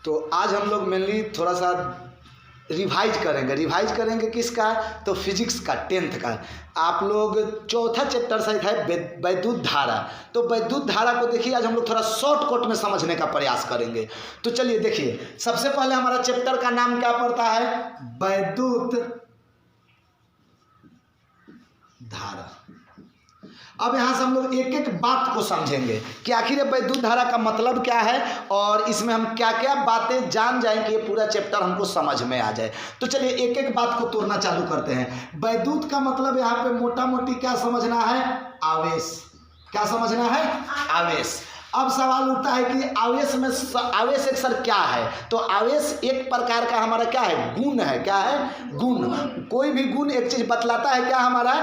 तो आज हम लोग मेनली थोड़ा सा रिवाइज करेंगे किसका, तो फिजिक्स का 10th का। आप लोग चौथा चैप्टर से है वैद्युत धारा, तो वैद्युत धारा को देखिए आज हम लोग थोड़ा शॉर्टकट में समझने का प्रयास करेंगे। तो चलिए देखिए, सबसे पहले हमारा चैप्टर का नाम क्या पड़ता है, वैद्युत धारा। अब यहाँ से हम लोग एक एक बात को समझेंगे कि आखिर वैद्युत धारा का मतलब क्या है और इसमें हम क्या क्या बातें जान जाएं कि ये पूरा चैप्टर हमको समझ में आ जाए। तो चलिए एक एक बात को तोड़ना चालू करते हैं। वैद्युत का मतलब यहाँ पे मोटा मोटी क्या समझना है, आवेश। क्या समझना है, आवेश। अब सवाल उठता है कि आवेश में आवेश एक सर क्या है, तो आवेश एक प्रकार का हमारा क्या है, गुण है। क्या है, गुण। कोई भी गुण एक चीज बतलाता है क्या हमारा,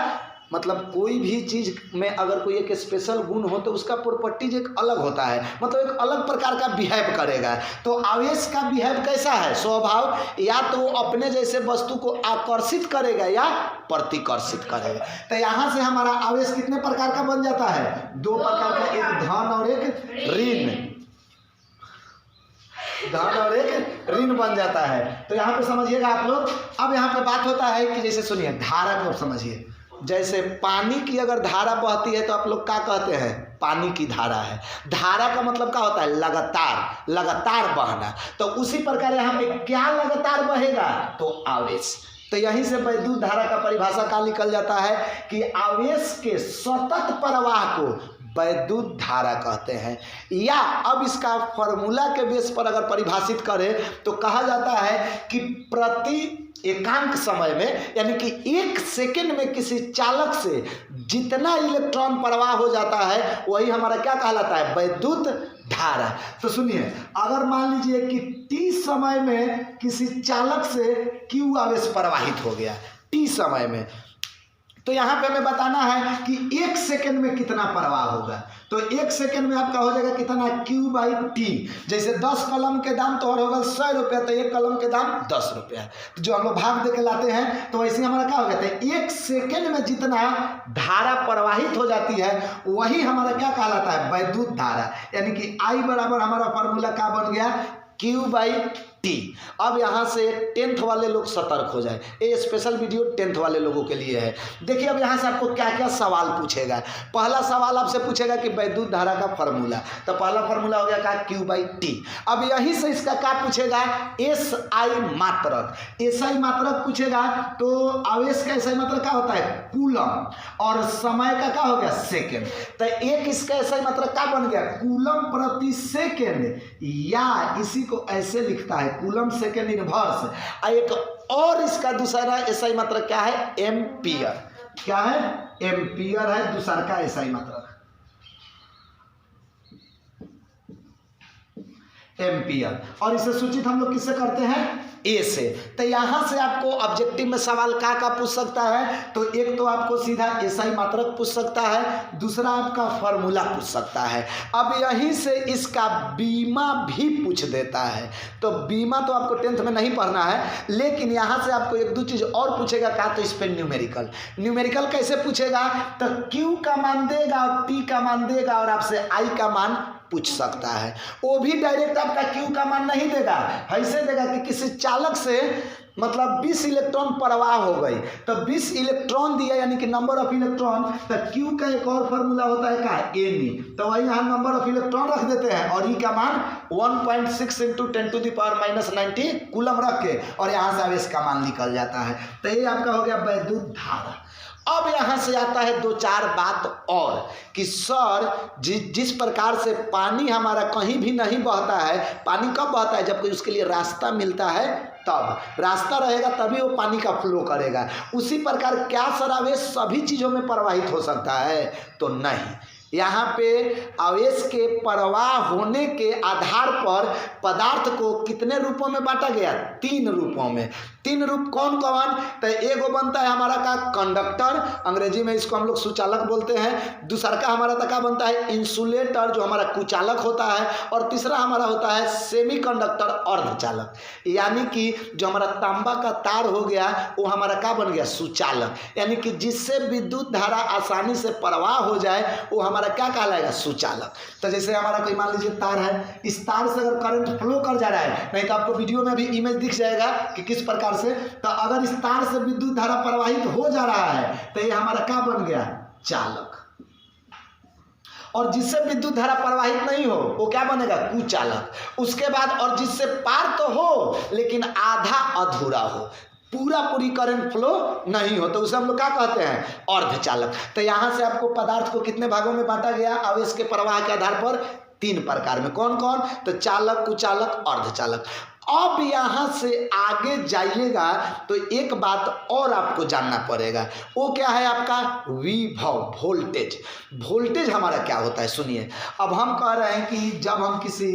मतलब कोई भी चीज़ में अगर कोई एक स्पेशल गुण हो तो उसका प्रॉपर्टीज एक अलग होता है, मतलब एक अलग प्रकार का बिहेव करेगा। तो आवेश का बिहेव कैसा है, स्वभाव, या तो वो अपने जैसे वस्तु को आकर्षित करेगा या प्रतिकर्षित करेगा। तो यहाँ से हमारा आवेश कितने प्रकार का बन जाता है, दो प्रकार का, एक धन और एक ऋण। धन और एक ऋण बन जाता है। तो यहाँ पे समझिएगा आप लोग। अब यहाँ पे बात होता है कि जैसे सुनिए धारा को समझिए, जैसे पानी की अगर धारा बहती है तो आप लोग क्या कहते हैं, पानी की धारा है। धारा का मतलब क्या होता है, लगातार, लगातार बहना। तो उसी प्रकार यहाँ पे क्या लगातार बहेगा, तो आवेश। तो यहीं से वैद्युत धारा का परिभाषा क्या निकल जाता है कि आवेश के सतत प्रवाह को वैद्युत धारा कहते हैं। या अब इसका फॉर्मूला के बेस पर अगर परिभाषित करें तो कहा जाता है कि प्रति एकांक समय में, यानी कि 1 सेकेंड में किसी चालक से जितना इलेक्ट्रॉन प्रवाह हो जाता है वही हमारा क्या कहलाता है, वैद्युत धारा। तो सुनिए, अगर मान लीजिए कि t समय में किसी चालक से q आवेश प्रवाहित हो गया, t समय में, तो यहाँ पे हमें बताना है कि 1 सेकेंड में कितना प्रवाह होगा। तो 1 सेकेंड में आपका हो जाएगा कितना, Q/T। जैसे 10 कलम के दाम तो और होगा 100 रुपया, तो 1 कलम के दाम 10 रुपया, तो जो हम लोग भाग दे के लाते हैं। तो वैसे हमारा क्या हो गया था, 1 सेकेंड में जितना धारा प्रवाहित हो जाती है वही हमारा क्या कहलाता है, वैद्युत धारा। यानी कि I बराबर हमारा फॉर्मूला क्या बन गया, Q/T। अब यहाँ से 10th वाले लोग सतर्क हो जाए, ये स्पेशल वीडियो 10th वाले लोगों के लिए है। देखिए अब यहाँ से आपको क्या क्या सवाल पूछेगा। पहला सवाल आपसे पूछेगा कि वैद्युत धारा का फॉर्मूला, तो पहला फॉर्मूला हो गया क्या, Q/T। अब यहीं से इसका क्या पूछेगा, SI मात्रक। SI मात्रक पूछेगा, तो आवेश का SI मात्रक क्या होता है, कूलम, और समय का क्या हो गया, सेकेंड। तो एक इसका SI मात्रक क्या बन गया, कूलम प्रति सेकेंड, या इसी को ऐसे लिखता है कूलम सेकेंड इनवर्स। एक और इसका दूसरा SI मात्रक क्या है, एम्पियर। क्या है, एम्पियर है दूसरा का SI मात्रक, एम्पियर। और इसे सूचित हम लोग किससे करते हैं, ए से। तो यहां से आपको ऑब्जेक्टिव में सवाल क्या पूछ सकता है, तो एक तो आपको सीधा SI मात्रक पूछ सकता है, दूसरा आपका फॉर्मूला पूछ सकता है। अब यहीं से इसका बीमा भी पूछ देता है। तो बीमा तो आपको 10th में नहीं पढ़ना है, लेकिन यहां से आपको 1-2 चीज और पूछेगा क्या, तो इस पर न्यूमेरिकल। न्यूमेरिकल कैसे पूछेगा, तो Q का मान देगा और T का मान देगा और आपसे I का मान पूछ सकता है। वो भी डायरेक्ट आपका Q का मान नहीं देगा, ऐसे देगा कि किसी चालक से मतलब 20 इलेक्ट्रॉन प्रवाह हो गई, तो 20 इलेक्ट्रॉन दिया यानी कि नंबर ऑफ इलेक्ट्रॉन। तो Q का एक और फॉर्मूला होता है क्या, Ne। तो वही यहाँ नंबर ऑफ इलेक्ट्रॉन रख देते हैं और E का मान 1.6 × 10⁻90 कूलम रख के, और यहाँ से आवेश का मान निकल जाता है। तो ये आपका हो गया वैद्युत धारा। अब यहाँ से आता है 2-4 बात और कि सर जिस प्रकार से पानी हमारा कहीं भी नहीं बहता है, पानी कब बहता है, जब कोई उसके लिए रास्ता मिलता है, तब रास्ता रहेगा तभी वो पानी का फ्लो करेगा। उसी प्रकार क्या सर आवेश सभी चीज़ों में प्रवाहित हो सकता है, तो नहीं। यहाँ पे आवेश के प्रवाह होने के आधार पर पदार्थ को कितने रूपों में बांटा गया, 3 रूपों में। 3 रूप कौन कौन, तो एगो बनता है हमारा का कंडक्टर, अंग्रेजी में इसको हम लोग सुचालक बोलते हैं। दूसरा का हमारा का बनता है इंसुलेटर, जो हमारा कुचालक होता है। और तीसरा हमारा होता है सेमीकंडक्टर, अर्धचालक। यानी कि जो हमारा तांबा का तार हो गया वो हमारा क्या बन गया, सुचालक। यानी कि जिससे विद्युत धारा आसानी से प्रवाह हो जाए वो हमारा हमारा क्या कहलाएगा, सुचालक। तो जैसे हमारा कोई मान लीजिए तार है, इस तार से अगर करंट फ्लो कर जा रहा है, नहीं तो आपको वीडियो में भी इमेज दिख जाएगा कि किस प्रकार से, तो अगर इस तार से विद्युत धारा प्रवाहित हो जा रहा है तो ये हमारा क्या बन गया, चालक। और जिससे विद्युत धारा प्रवाहित नहीं हो वो क्या बनेगा, कुचालक। उसके बाद और जिससे पार तो हो लेकिन आधा अधूरा हो, पूरा पूरी करंट फ्लो नहीं हो, तो उसे हम लोग क्या कहते हैं, अर्धचालक। तो यहाँ से आपको पदार्थ को कितने भागों में बांटा गया, आवेश के प्रवाह के आधार पर 3 प्रकार में। कौन कौन, तो चालक, कुचालक, अर्धचालक। अब यहाँ से आगे जाइएगा तो एक बात और आपको जानना पड़ेगा, वो क्या है आपका विभव, वोल्टेज। वोल्टेज हमारा क्या होता है, सुनिए। अब हम कह रहे हैं कि जब हम किसी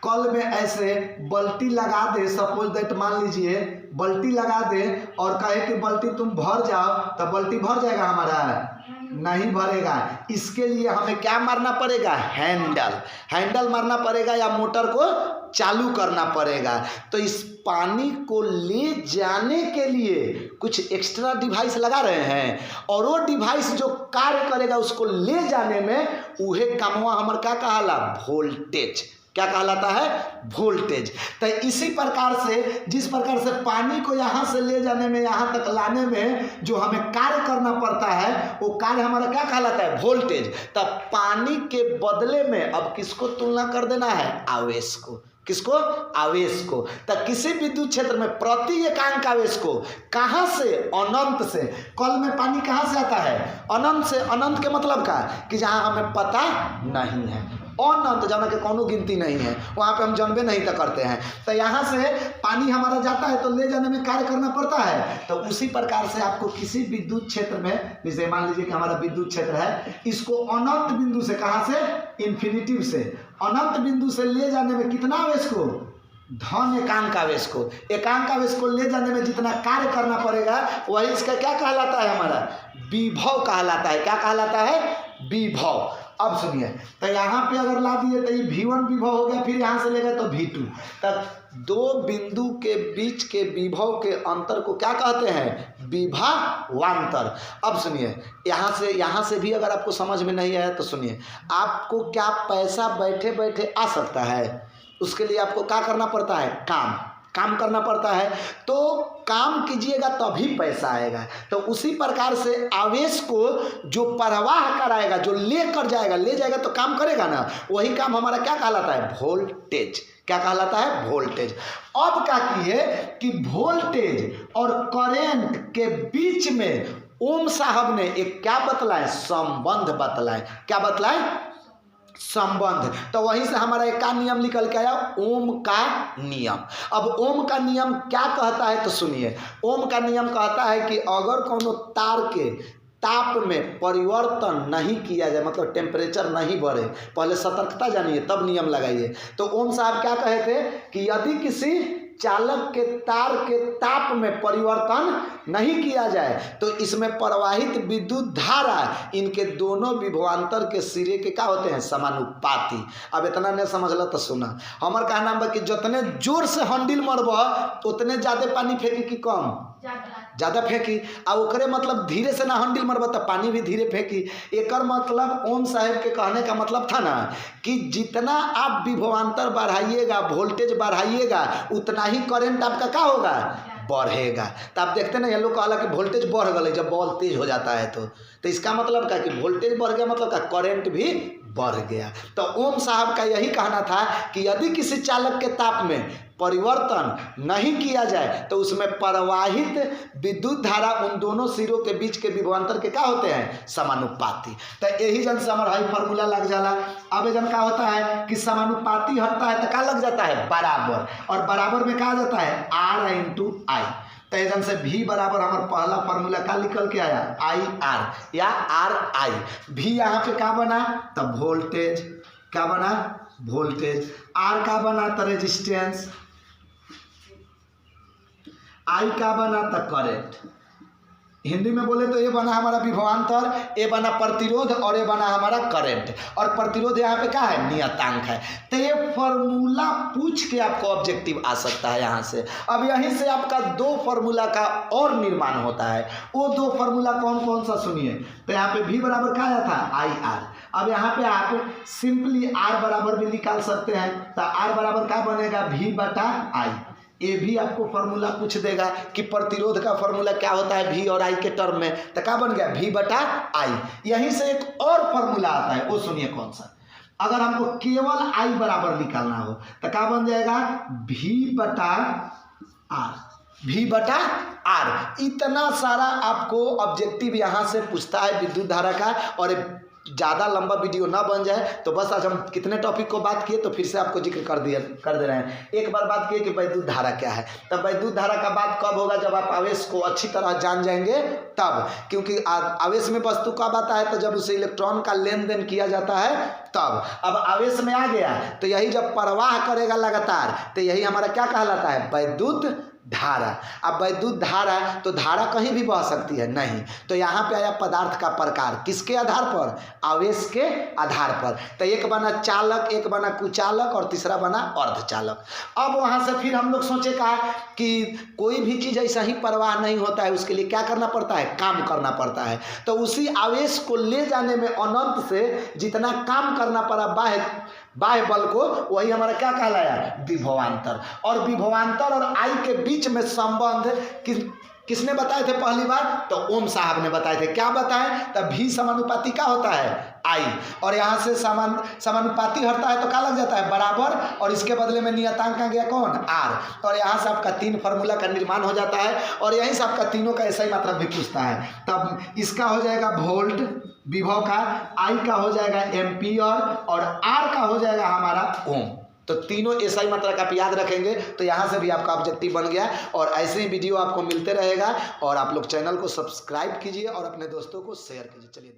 कल में ऐसे बल्टी लगा दे, सपोज दैट मान लीजिए बल्टी लगा दे और कहे कि बल्टी तुम भर जाओ, तो बल्टी भर जाएगा हमारा, नहीं भरेगा। इसके लिए हमें क्या मारना पड़ेगा, हैंडल मारना पड़ेगा या मोटर को चालू करना पड़ेगा। तो इस पानी को ले जाने के लिए कुछ एक्स्ट्रा डिवाइस लगा रहे हैं, और वो डिवाइस जो कार्य करेगा उसको ले जाने में, उहे कामवा हमार क्या कहला, वोल्टेज। क्या कहलाता है, वोल्टेज। तो इसी प्रकार से जिस प्रकार से पानी को यहाँ से ले जाने में, यहाँ तक लाने में जो हमें कार्य करना पड़ता है, वो कार्य हमारा क्या कहलाता है, वोल्टेज। तब पानी के बदले में अब किसको तुलना कर देना है, आवेश को। किसको, आवेश को। तब किसी विद्युत क्षेत्र में प्रति एकांक आवेश को कहाँ से, अनंत से। कल में पानी कहाँ से आता है, अनंत से। अनंत के मतलब का कि जहाँ हमें पता नहीं है, अनंत जहाँ के कोनो गिनती नहीं है, वहाँ पे हम जानबे नहीं तो करते हैं। तो यहाँ से पानी हमारा जाता है तो ले जाने में कार्य करना पड़ता है। तो उसी प्रकार से आपको किसी विद्युत क्षेत्र में, जैसे मान लीजिए कि हमारा विद्युत क्षेत्र है, इसको अनंत बिंदु से, कहाँ से, इन्फिनिटिव से, अनंत बिंदु से ले जाने में कितना आवेश को, धन एकांक आवेश को, एकांक आवेश को ले जाने में जितना कार्य करना पड़ेगा वही इसका क्या कहलाता है, हमारा विभव कहलाता है। क्या कहलाता है, विभव। अब सुनिए, तो यहाँ पे अगर ला दिए तो ये V1 विभव हो गया, फिर यहाँ से ले गए तो V2 तक। 2 बिंदु के बीच के विभव के अंतर को क्या कहते हैं, विभवांतर। अब सुनिए, यहाँ से भी अगर आपको समझ में नहीं आया तो सुनिए, आपको क्या पैसा बैठे बैठे आ सकता है, उसके लिए आपको क्या करना पड़ता है, काम करना पड़ता है। तो काम कीजिएगा तभी पैसा आएगा। तो उसी प्रकार से आवेश को जो प्रवाह कराएगा, जो ले जाएगा तो काम करेगा ना, वही काम हमारा क्या कहलाता है, वोल्टेज। क्या कहलाता है, वोल्टेज। अब क्या किए कि वोल्टेज और करंट के बीच में ओम साहब ने एक क्या बतलाए, संबंध बतलाए। क्या बतलाए, संबंध। तो वहीं से हमारा एक का नियम निकल के आया, ओम का नियम। अब ओम का नियम क्या कहता है तो सुनिए, ओम का नियम कहता है कि अगर कोनो तार के ताप में परिवर्तन नहीं किया जाए, मतलब टेम्परेचर नहीं बढ़े, पहले सतर्कता जानिए तब नियम लगाइए। तो ओम साहब क्या कहे थे कि यदि किसी चालक के तार के ताप में परिवर्तन नहीं किया जाए तो इसमें प्रवाहित विद्युत धारा इनके दोनों विभवांतर के सिरे के क्या होते हैं, समानुपाती। अब इतना नहीं समझला तो सुना, हमार कहना बा कि जितने जोर से हंडिल मरब उतने ज्यादा पानी फेंकी कि कम, ज्यादा फेंकी। आ ओकरे मतलब धीरे से ना हंडिल मरब तो पानी भी धीरे फेंकी। एकर मतलब ओम साहब के कहने का मतलब था ना कि जितना आप विभवांतर बढ़ाइएगा, वोल्टेज बढ़ाइएगा, उतना ही करंट आपका क्या होगा, बढ़ेगा। तो आप देखते ना ये लोग कहला कि वोल्टेज बढ़ गए जब बॉल तेज हो जाता है तो इसका मतलब क्या कि वोल्टेज बढ़ गया, मतलब क्या करंट भी बढ़ गया। तो ओम साहब का यही कहना था कि यदि किसी चालक के ताप में परिवर्तन नहीं किया जाए तो उसमें प्रवाहित विद्युत धारा उन दोनों सिरों के बीच के विभवांतर के क्या होते हैं, समानुपाती। तो यही जन से हमारा फार्मूला लग जाला। अब जन क्या होता है कि समानुपाती हटता है तो क्या लग जाता है, बराबर। और बराबर में क्या जाता है, R × I। तो जन से V बराबर हमारा पहला फार्मूला क्या निकल के आया, IR या RI। V यहाँ पे क्या बना, तब वोल्टेज। क्या बना, वोल्टेज। R का बना तो रेजिस्टेंस, I का बना तो करंट। हिंदी में बोले तो ये बना हमारा विभवांतर, ये बना प्रतिरोध और ये बना हमारा करंट। और प्रतिरोध यहाँ पे क्या है, नियतांक है। तो ये फॉर्मूला पूछ के आपको ऑब्जेक्टिव आ सकता है यहाँ से। अब यहीं से आपका 2 फार्मूला का और निर्माण होता है। वो 2 फार्मूला कौन कौन सा सुनिए। तो यहाँ पे V बराबर क्या आया था, IR। अब यहाँ पे आप सिंपली आर बराबर भी निकाल सकते हैं। तो आर बराबर क्या बनेगा, V बटा आई। ये भी आपको फॉर्मूला पूछ देगा कि प्रतिरोध का फॉर्मूला क्या होता है V और I के टर्म में, तो क्या बन गया, V बटा आई। यहीं से एक और फॉर्मूला आता है, वो सुनिए कौन सा। अगर हमको केवल I बराबर निकालना हो तो क्या बन जाएगा, V बटा आर। V बटा आर। इतना सारा आपको ऑब्जेक्टिव यहाँ से पूछता है विद्युत धारा का। और ज़्यादा लंबा वीडियो ना बन जाए तो बस आज हम कितने टॉपिक को बात किए, तो फिर से आपको जिक्र कर दे रहे हैं। एक बार बात किए कि वैद्युत धारा क्या है। तब वैद्युत धारा का बात कब होगा, जब आप आवेश को अच्छी तरह जान जाएंगे तब। क्योंकि आवेश में वस्तु कब आता है, तो जब उसे इलेक्ट्रॉन का लेन देन किया जाता है तब। अब आवेश में आ गया तो यही जब प्रवाह करेगा लगातार, तो यही हमारा क्या कहलाता है, वैद्युत धारा। अब वैद्युत धारा, तो धारा कहीं भी बह सकती है नहीं। तो यहाँ पे आया पदार्थ का प्रकार, किसके आधार पर, आवेश के आधार पर। तो एक बना चालक, एक बना कुचालक और तीसरा बना अर्धचालक। अब वहाँ से फिर हम लोग सोचे कहा कि कोई भी चीज़ ऐसा ही प्रवाह नहीं होता है, उसके लिए क्या करना पड़ता है, काम करना पड़ता है। तो उसी आवेश को ले जाने में अनंत से जितना काम करना पड़ा बाह्य बल को, वही हमारा क्या कहलाया, विभवांतर। और विभवांतर और आई के बीच में संबंध किसने बताए थे पहली बार, तो ओम साहब ने बताए थे। क्या बताए, तब भी समानुपाती क्या होता है, आई। और यहाँ से समानुपाती हटता है तो क्या लग जाता है, बराबर। और इसके बदले में नियतांक आ गया कौन, आर। और यहाँ से आपका 3 फार्मूला का निर्माण हो जाता है। और यहीं से आपका तीनों का ऐसा ही मात्रा भी पूछता है। तब इसका हो जाएगा वोल्ट विभव का, आई का हो जाएगा एम्पियर और आर का हो जाएगा हमारा ओम। तो तीनों ऐसा ही मात्रा का आप याद रखेंगे तो यहाँ से भी आपका ऑब्जेक्टिव बन गया। और ऐसे ही वीडियो आपको मिलते रहेगा। और आप लोग चैनल को सब्सक्राइब कीजिए और अपने दोस्तों को शेयर कीजिए। चलिए।